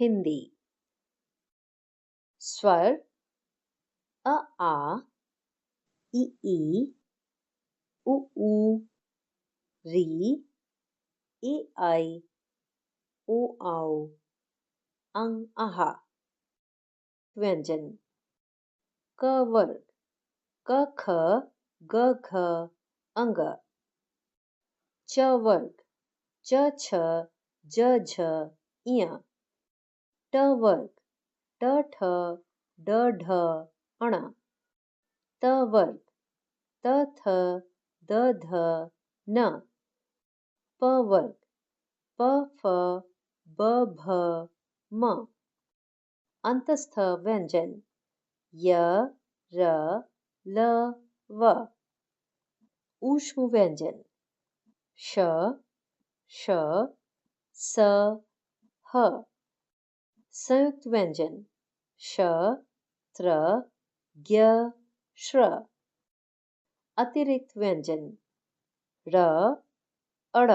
हिंदी। स्वर अ आ इ ई उ ऊ री ए आई ओ आओ अं आहा। व्यंजन क वर्ग क ख ग घ अंग। च वर्ग च छ ज झ इय। ट वर्ग ट ठ ड ढ अण। त वर्ग त थ द ध न। प वर्ग प फ ब भ म। अंतस्थ व्यंजन य र ल व। ऊष्म व्यंजन श श स ह। संयुक्त व्यंजन श त्र ज्ञ श्र। अतिरिक्त व्यंजन र अड़